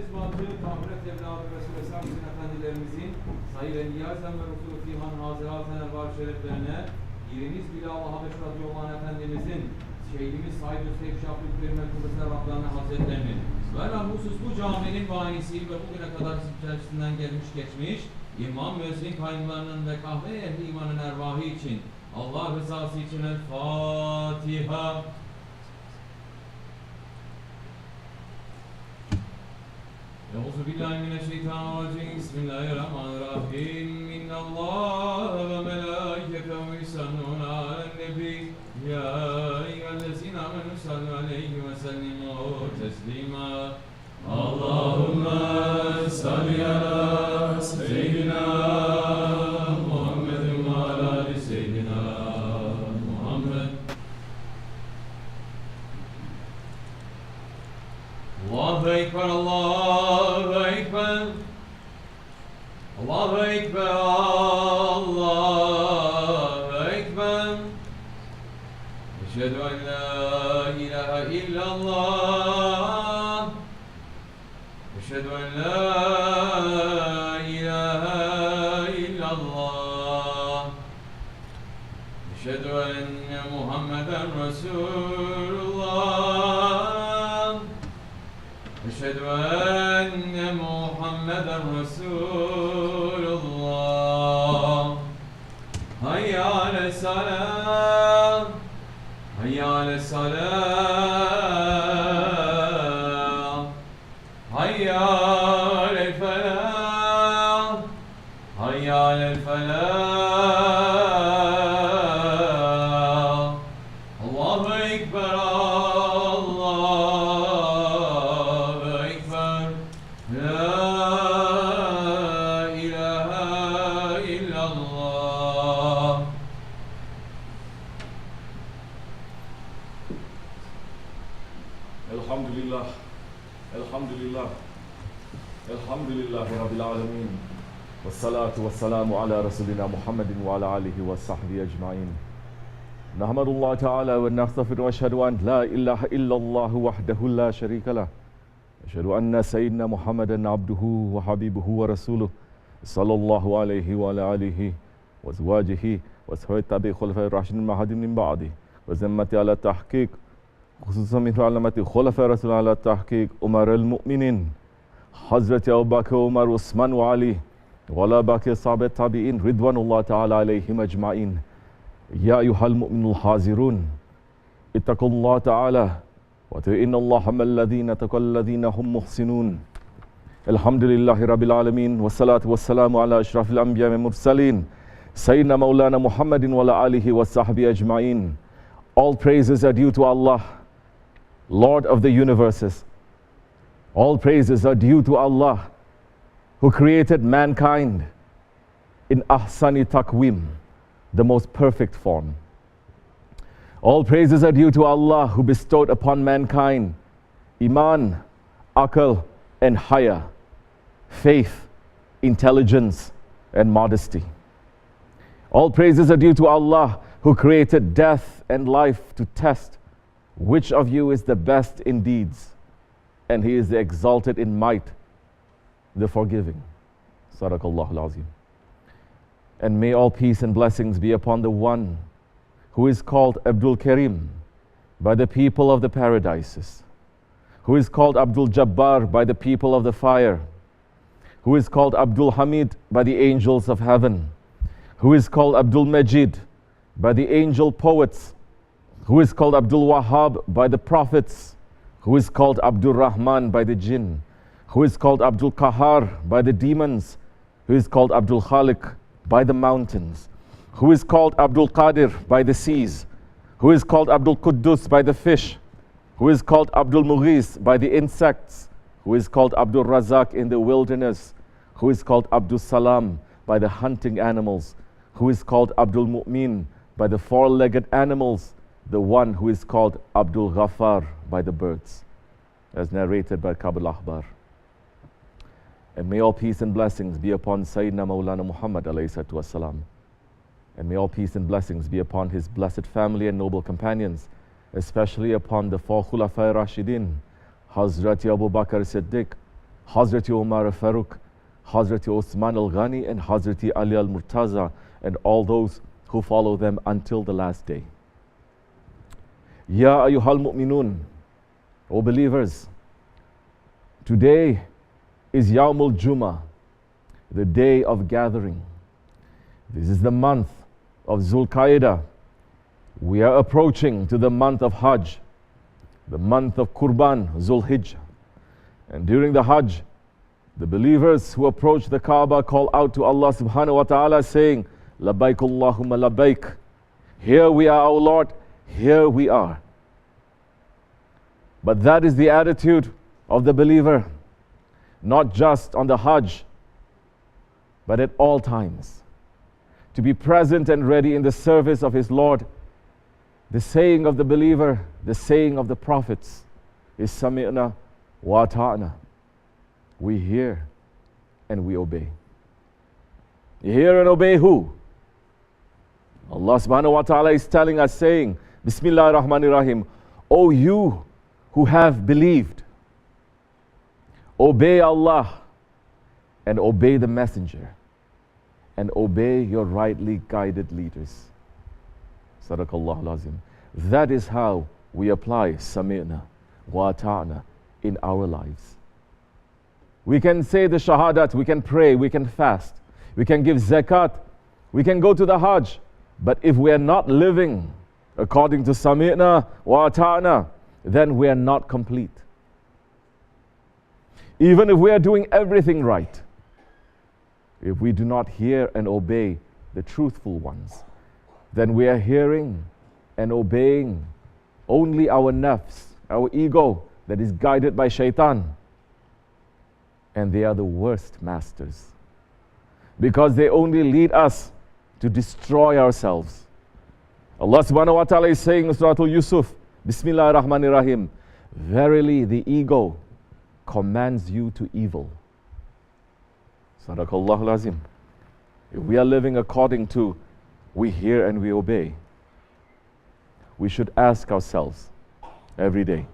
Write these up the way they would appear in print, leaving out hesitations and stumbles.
ispatı tahminet evladı ve Resulü Efendilerimizin sayı ve niyazen ve Resulü Fihan Haziraten Ervar Şereflerine yerimiz bile Allah'a ve Şuracı olan Efendimizin Şeyhimiz Said Hüseyin Şahbül Kıbrıs'a Rabbani Hazretlerinin ve husus bu caminin banisi ve bugüne kadar içerisinden gelmiş geçmiş İmam Müezzin kaynlarının ve kahve ehli imanın ervahı için Allah rızası için El Fatiha. Euzubillahimineşşeytanirracim. Bismillahirrahmanirrahim. İnnallâhe ve melâiketehu yusallûne alen-nebi. Ya eyyühellezîne âmenû sallu aleyhi ve sellimû teslîmâ. Allahümme salli ala seyyidina Muhammedin ve ala ali seyyidina Muhammed. Allahu Ekber, Allahu Ekber. Allahu Ekber, Allahu Ekber. Eşhedü en la ilahe illallah. Eşhedü en la ilahe illallah. Eşhedü enne Muhammeden Resulullah. Eşhedü enne Muhammeden Resulullah. Hayya ale salam. Hayya ale salam. Hayya ale felah. Hayya ale felah. Allahu Ekber, Allahu Ekber. La ilahe illallah. Elhamdülillah. Elhamdülillah. Elhamdülillahi Rabbil alemin. Vessalatu vesselamu ala Resulina Muhammedin ve ala alihi ve sahbihi ecmain. Nahmadullah Teala ve nestağfiru ve eşhedü en la ilahe illallah vahdehu la şerike lah. Eşhedü enne seyyidina Muhammeden abduhu ve habibuhu ve resuluh. Sallallahu aleyhi ve ala alihi ve zvacihi ve sahbihi tabi khulafai raşidin mahadin min ba'di. Ve zemmeti ala tahkik. Hususan min alameti khulafai rasul ala tahkik. Umarel mu'minin. Hazreti Ebu Bakr, Umar, Osman ve Ali ve ala baki sahabe tabi'in ridvanullah Teala aleyhim ecmain. Ya eyyuhal mu'minul hazirun ittakullah Teala ve te'innallaha mellezine tekallezine hum muhsinun. Elhamdülillahi Rabbil alemin ve salatu ve selamu ala eşrafil enbiya ve mursalin Seyyidina Mevlana Muhammedin ve ala alihi ve sahbihi ecmain. All praises are due to Allah, Lord of the universes. All praises are due to Allah, who created mankind in ahsani takwim, the most perfect form. All praises are due to Allah, who bestowed upon mankind iman, aql, and haya, faith, intelligence, and modesty. All praises are due to Allah, who created death and life to test which of you is the best in deeds. And He is the exalted in might, the forgiving. Sadaqallahul Azim. And may all peace and blessings be upon the one who is called Abdul Karim by the people of the paradises, who is called Abdul Jabbar by the people of the fire, who is called Abdul Hamid by the angels of heaven, who is called Abdul Majid by the angel poets, who is called Abdul Wahhab by the prophets, who is called Abdul Rahman by the jinn, who is called Abdul Kahar by the demons, who is called Abdul Khaliq by the mountains, who is called Abdul Qadir by the seas, who is called Abdul Quddus by the fish, who is called Abdul Mughis by the insects, who is called Abdul Razak in the wilderness, who is called Abdul Salam by the hunting animals, who is called Abdul Mu'min by the four-legged animals, the one who is called Abdul Ghaffar by the birds, as narrated by Kabul Ahbar. And may all peace and blessings be upon Sayyidina Mawlana Muhammad alayhi salatu wasalam. And may all peace and blessings be upon his blessed family and noble companions, especially upon the four Khulafai Rashidin, Hazrat Abu Bakr Siddiq, Hazrati Umar al-Faruq, Hazrati Uthman al-Ghani, and Hazrati Ali al-Murtaza, and all those who follow them until the last day. Ya ayyuhal mu'minun, O believers, today is Yawmul Jummah, the day of gathering. This is the month of Zulqaidah. We are approaching to the month of Hajj, the month of Qurban, Zulhijjah. And during the Hajj, the believers who approach the Kaaba call out to Allah subhanahu wa ta'ala saying, Labbaik Allahumma labbaik. Here we are, O Lord, here we are. But that is the attitude of the believer, not just on the Hajj, but at all times. To be present and ready in the service of his Lord. The saying of the believer, the saying of the prophets is Sami'na wa ta'na. We hear and we obey. You hear and obey who? Allah subhanahu wa ta'ala is telling us, saying, Bismillah ar-Rahman ar-Rahim, O you who have believed, obey Allah and obey the messenger and obey your rightly guided leaders. Sadaqallahu al-Azim. That is how we apply Sami'na wa Ta'na in our lives. We can say the Shahadat, we can pray, we can fast, we can give zakat, we can go to the Hajj, but if we are not living according to Sami'na wa Ta'na, then we are not complete. Even if we are doing everything right, if we do not hear and obey the truthful ones, then we are hearing and obeying only our nafs, our ego that is guided by shaitan. And they are the worst masters, because they only lead us to destroy ourselves. Allah subhanahu wa ta'ala is saying in Surah Al-Yusuf, Bismillah ar-Rahman ar-Rahim, verily the ego commands you to evil. Sadaqallahu al-Azim. If we are living according to we hear and we obey, we should ask ourselves every day,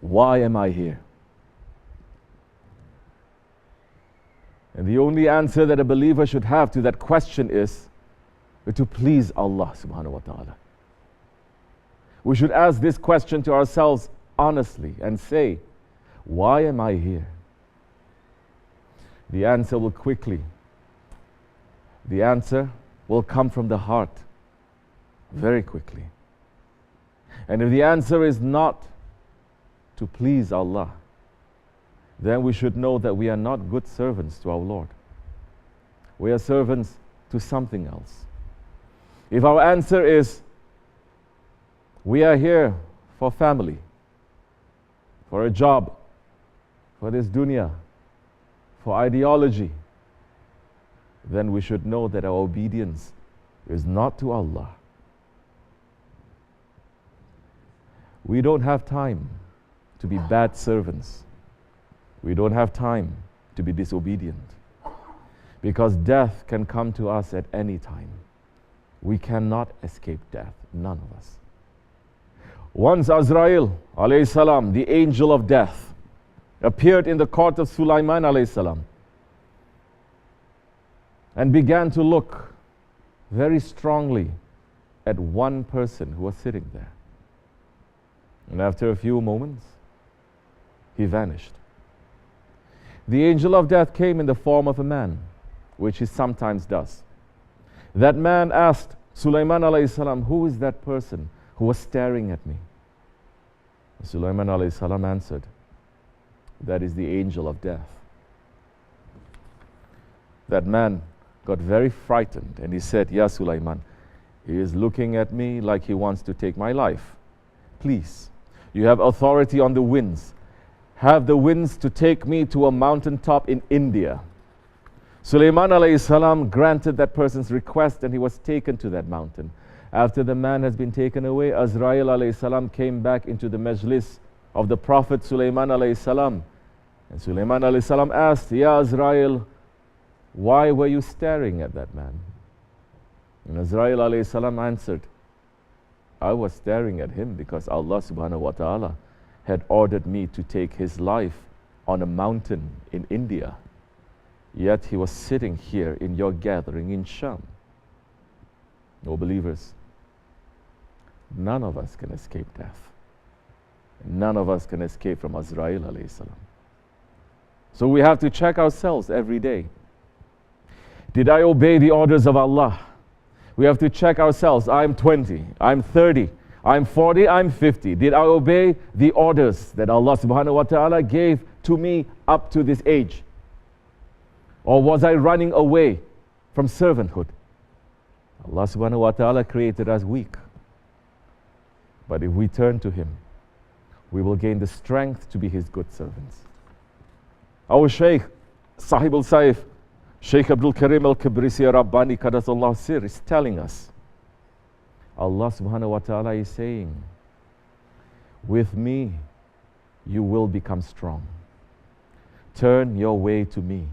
why am I here? And the only answer that a believer should have to that question is to please Allah subhanahu wa ta'ala. We should ask this question to ourselves honestly and say, why am I here? The answer will come from the heart very quickly. And if the answer is not to please Allah, then we should know that we are not good servants to our Lord. We are servants to something else. If our answer is, we are here for family, for a job, for this dunya, for ideology, then we should know that our obedience is not to Allah. We don't have time to be bad servants. We don't have time to be disobedient, because death can come to us at any time. We cannot escape death, none of us. Once Azrael alayhi salam, the angel of death, appeared in the court of Sulaiman alayhi salam and began to look very strongly at one person who was sitting there. And after a few moments, he vanished. The angel of death came in the form of a man, which he sometimes does. That man asked Sulaiman alayhi salam, who is that person who was staring at me? Sulaiman alayhi salam answered, that is the angel of death. That man got very frightened and he said, Ya Sulaiman, he is looking at me like he wants to take my life. Please, you have authority on the winds. Have the winds to take me to a mountaintop in India. Sulaiman alayhi salam granted that person's request and he was taken to that mountain. After the man has been taken away, Azrael alayhi salam came back into the majlis of the Prophet Sulaiman alayhi salam. And Sulaiman alayhi salam asked, Ya Azrael, why were you staring at that man? And Azrael alayhi salam answered, I was staring at him because Allah subhanahu wa ta'ala had ordered me to take his life on a mountain in India, yet he was sitting here in your gathering in Sham. No believers, none of us can escape death. None of us can escape from Azrail alayhi salam. So we have to check ourselves every day. Did I obey the orders of Allah? We have to check ourselves. I'm 20, I'm 30, I'm 40, I'm 50. Did I obey the orders that Allah subhanahu wa ta'ala gave to me up to this age? Or was I running away from servanthood? Allah subhanahu wa ta'ala created us weak. But if we turn to Him, we will gain the strength to be His good servants. Our Shaykh, Sahib al-Saif, Shaykh Abdul Karim al-Kibrisi Rabbani Qadasallahu Sir is telling us, Allah subhanahu wa ta'ala is saying, with me, you will become strong. Turn your way to me.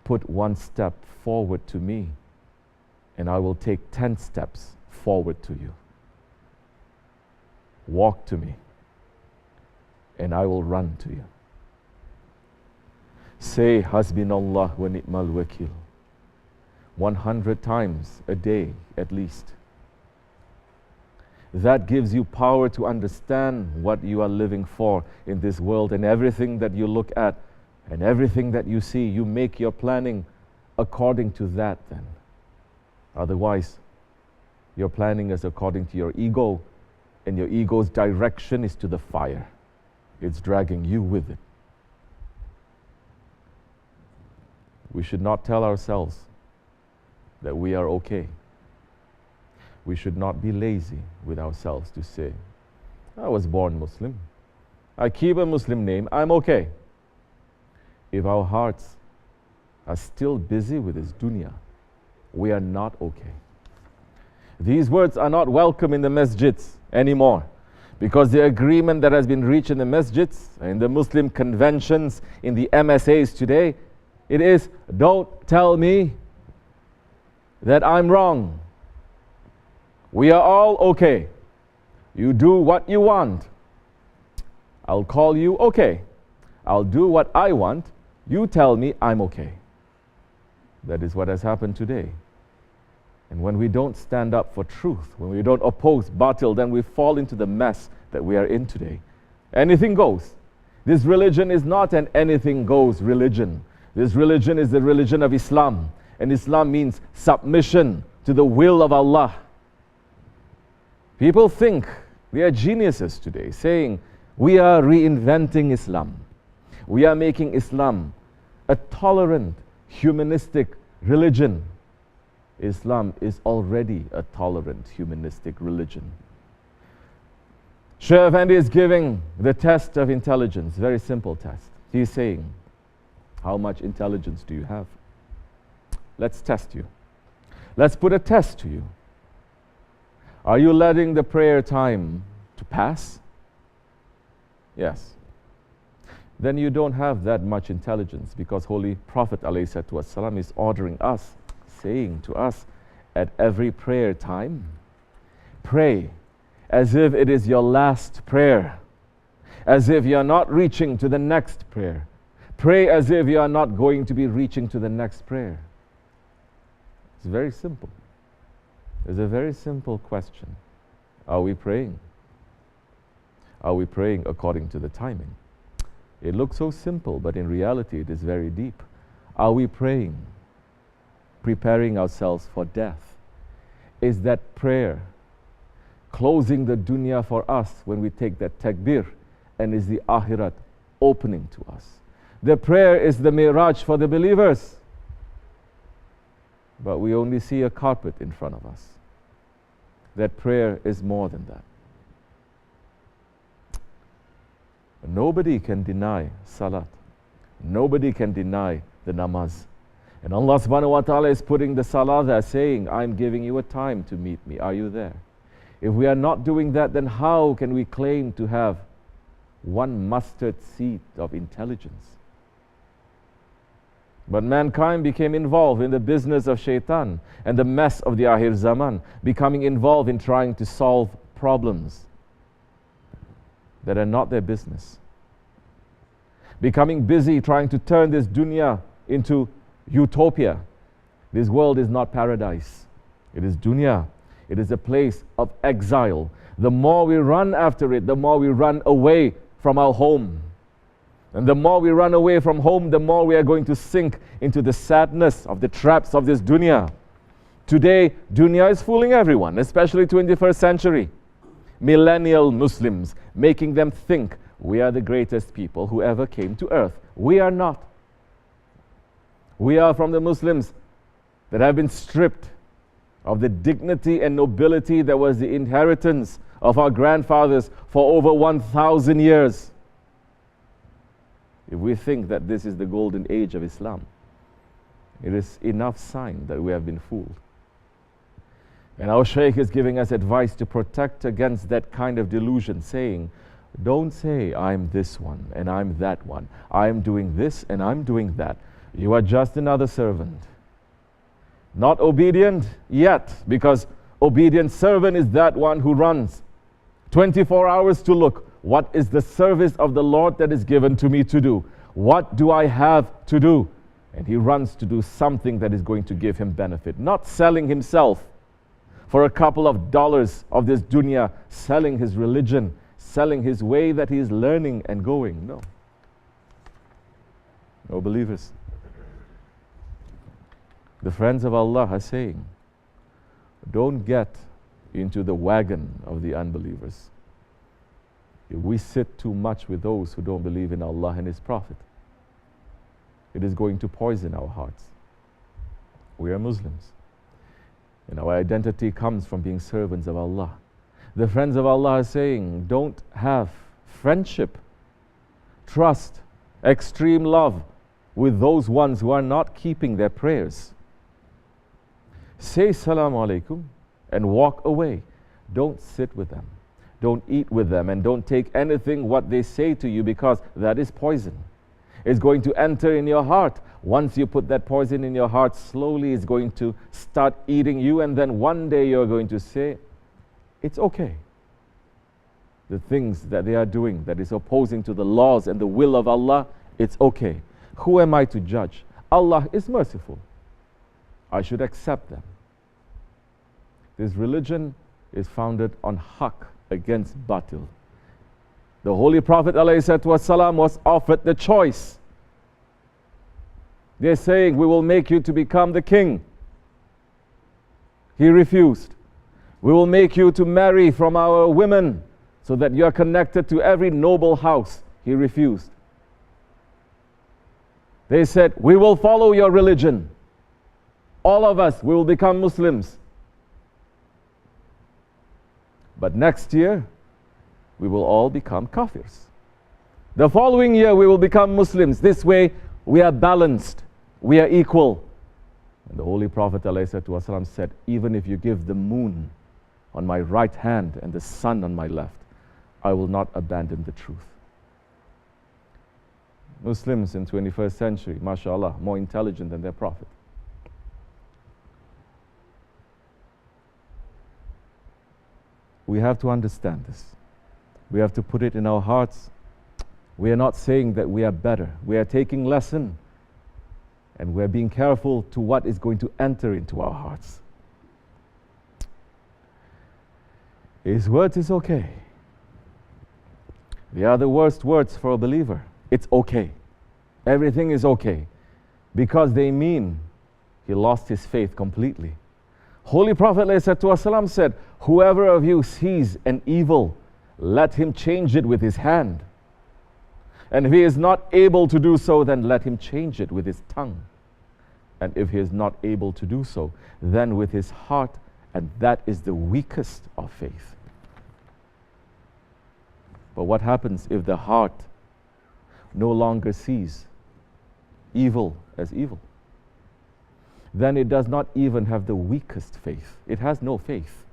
Put one step forward to me, and I will take 10 steps forward to you. Walk to me, and I will run to you. Say, Hasbinallah wa ni'mal wakil, 100 times a day at least. That gives you power to understand what you are living for in this world, and everything that you look at and everything that you see, you make your planning according to that then. Otherwise, your planning is according to your ego, and your ego's direction is to the fire. It's dragging you with it. We should not tell ourselves that we are okay. We should not be lazy with ourselves to say, I was born Muslim. I keep a Muslim name, I'm okay. If our hearts are still busy with this dunya, we are not okay. These words are not welcome in the masjids anymore, because the agreement that has been reached in the masjids, in the Muslim conventions, in the MSAs today, it is, don't tell me that I'm wrong. We are all okay. You do what you want. I'll call you okay. I'll do what I want. You tell me I'm okay. That is what has happened today. And when we don't stand up for truth, when we don't oppose batil, then we fall into the mess that we are in today. Anything goes. This religion is not an anything goes religion. This religion is the religion of Islam. And Islam means submission to the will of Allah. People think we are geniuses today, saying we are reinventing Islam. We are making Islam a tolerant, humanistic religion. Islam is already a tolerant, humanistic religion. Shaykh Effendi is giving the test of intelligence, very simple test. He is saying, how much intelligence do you have? Let's test you. Let's put a test to you. Are you letting the prayer time to pass? Yes. Then you don't have that much intelligence, because Holy Prophet ﷺ is ordering us, saying to us, at every prayer time, pray as if it is your last prayer, as if you are not reaching to the next prayer. Pray as if you are not going to be reaching to the next prayer. It's very simple. It's a very simple question. Are we praying? Are we praying according to the timing? It looks so simple, but in reality it is very deep. Are we praying, preparing ourselves for death? Is that prayer closing the dunya for us when we take that takbir, and is the akhirat opening to us? The prayer is the miraj for the believers, but we only see a carpet in front of us. That prayer is more than that. Nobody can deny salat. Nobody can deny the namaz. And Allah subhanahu wa ta'ala is putting the salah there, saying, I'm giving you a time to meet me. Are you there? If we are not doing that, then how can we claim to have one mustard seed of intelligence? But mankind became involved in the business of shaitan and the mess of the Akhir Zaman, becoming involved in trying to solve problems that are not their business. becoming busy trying to turn this dunya into utopia. This world is not paradise. It is dunya. It is a place of exile. The more we run after it, the more we run away from our home. And the more we run away from home, the more we are going to sink into the sadness of the traps of this dunya. Today, dunya is fooling everyone, especially 21st century. Millennial Muslims, making them think we are the greatest people who ever came to earth. We are not. We are from the Muslims that have been stripped of the dignity and nobility that was the inheritance of our grandfathers for over 1,000 years. If we think that this is the golden age of Islam, it is enough sign that we have been fooled. And our Shaykh is giving us advice to protect against that kind of delusion, saying, don't say, I'm this one and I'm that one. I'm doing this and I'm doing that. You are just another servant. Not obedient yet, because obedient servant is that one who runs 24 hours to look, what is the service of the Lord that is given to me to do? What do I have to do? And he runs to do something that is going to give him benefit, not selling himself for a couple of dollars of this dunya, selling his religion, selling his way that he is learning and going. No. No, believers. The friends of Allah are saying, don't get into the wagon of the unbelievers. If we sit too much with those who don't believe in Allah and His Prophet, it is going to poison our hearts. We are Muslims, and our identity comes from being servants of Allah. The friends of Allah are saying, don't have friendship, trust, extreme love with those ones who are not keeping their prayers. Say Salaam Alaikum and walk away. Don't sit with them. Don't eat with them, and don't take anything what they say to you, because that is poison. It's going to enter in your heart. Once you put that poison in your heart, slowly it's going to start eating you, and then one day you're going to say, it's okay. The things that they are doing that is opposing to the laws and the will of Allah, it's okay. Who am I to judge? Allah is merciful. I should accept them. This religion is founded on haqq against batil. The Holy Prophet ﷺ was offered the choice. They're saying, we will make you to become the king. He refused. We will make you to marry from our women so that you are connected to every noble house. He refused. They said, we will follow your religion. All of us, we will become Muslims. But next year, we will all become kafirs. The following year, we will become Muslims. This way, we are balanced. We are equal. And the Holy Prophet ﷺ said, even if you give the moon on my right hand and the sun on my left, I will not abandon the truth. Muslims in 21st century, mashallah, more intelligent than their Prophet. We have to understand this. We have to put it in our hearts. We are not saying that we are better. We are taking lesson, and we are being careful to what is going to enter into our hearts. His words is okay. They are the worst words for a believer. It's okay. Everything is okay, because they mean he lost his faith completely. Holy Prophet ﷺ said, whoever of you sees an evil, let him change it with his hand. And if he is not able to do so, then let him change it with his tongue. And if he is not able to do so, then with his heart, and that is the weakest of faith. But what happens if the heart no longer sees evil as evil? Then it does not even have the weakest faith. It has no faith.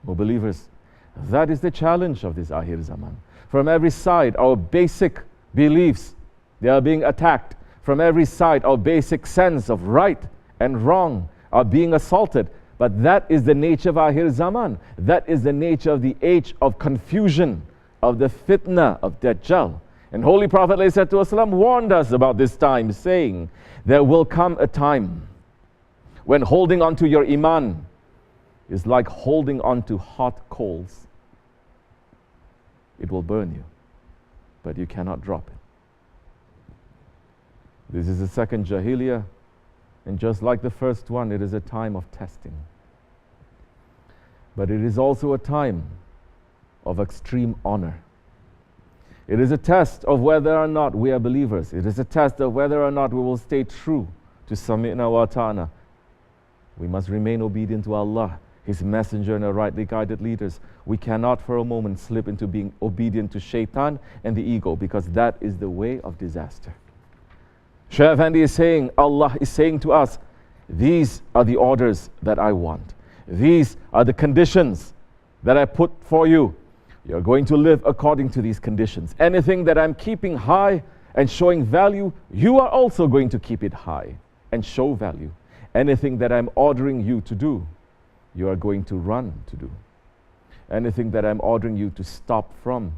Oh, believers, that is the challenge of this Akhir Zaman. From every side, our basic beliefs, they are being attacked. From every side, our basic sense of right and wrong are being assaulted. But that is the nature of Akhir Zaman. That is the nature of the age of confusion, of the fitna of Dajjal. And Holy Prophet ﷺ warned us about this time, saying, there will come a time when holding on to your iman is like holding on to hot coals. It will burn you, but you cannot drop it. This is the second Jahiliyyah, and just like the first one, it is a time of testing. But it is also a time of extreme honor. It is a test of whether or not we are believers. It is a test of whether or not we will stay true to Sami'na wa Ta'ana. We must remain obedient to Allah, His Messenger, and our rightly guided leaders. We cannot for a moment slip into being obedient to Shaitan and the ego, because that is the way of disaster. Shaykh Effendi is saying, Allah is saying to us, these are the orders that I want. These are the conditions that I put for you. You're going to live according to these conditions. Anything that I'm keeping high and showing value, you are also going to keep it high and show value. Anything that I'm ordering you to do, you are going to run to do. Anything that I'm ordering you to stop from,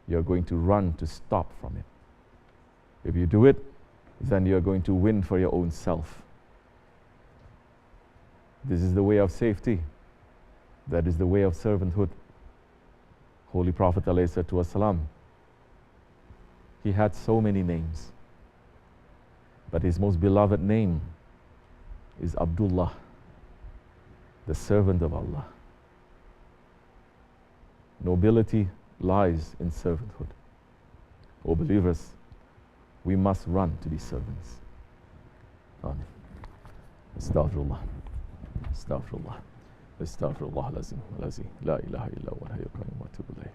you're going to run to stop from it. If you do it, then you're going to win for your own self. This is the way of safety. That is the way of servanthood. Holy Prophet ﷺ, he had so many names, but his most beloved name is Abdullah, the servant of Allah. Nobility lies in servanthood. O believers, we must run to be servants. Amen. Astaghfirullah. Astaghfirullah. Astaghfirullah lazim. Lazi. La ilaha illa wa hayya qayyum wa atubu ilayh.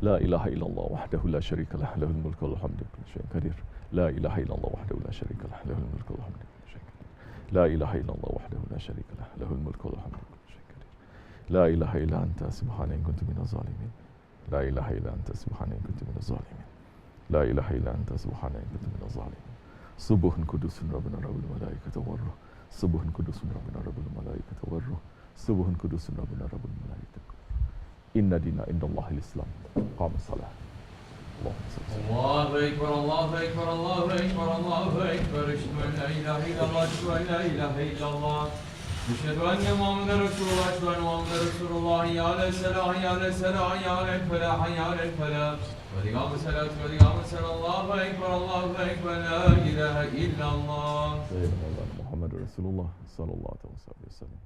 لا إله إلا الله وحده لا شريك له له الملك والحمد لله شيء قدير لا إله إلا الله وحده لا شريك له له الملك والحمد لله شيء قدير لا إله إلا الله وحده لا شريك له له الملك والحمد لله شيء قدير لا إله إلا أنت سبحانك إن كنت من الظالمين لا إله إلا أنت سبحانك إن كنت من الظالمين لا إله إلا أنت سبحانك إن كنت من الظالمين سبح قدوس ربنا رب الملائكة والروح سبح قدوس ربنا رب الملائكة والروح سبح قدوس ربنا رب الملائكة إن دين عند الله الإسلام قام الصلاة الله أكبر الله أكبر الله أكبر الله أكبر أشهد أن لا إله إلا الله أشهد أن لا إله إلا الله أشهد أن محمدا رسول الله أشهد أن محمدا رسول الله يا على السلام يا على السلام يا على الفلاح يا على الفلاح ولقام الصلاة ولقام الصلاة الله أكبر الله أكبر لا إله إلا الله سيدنا محمد رسول الله صلى الله عليه وسلم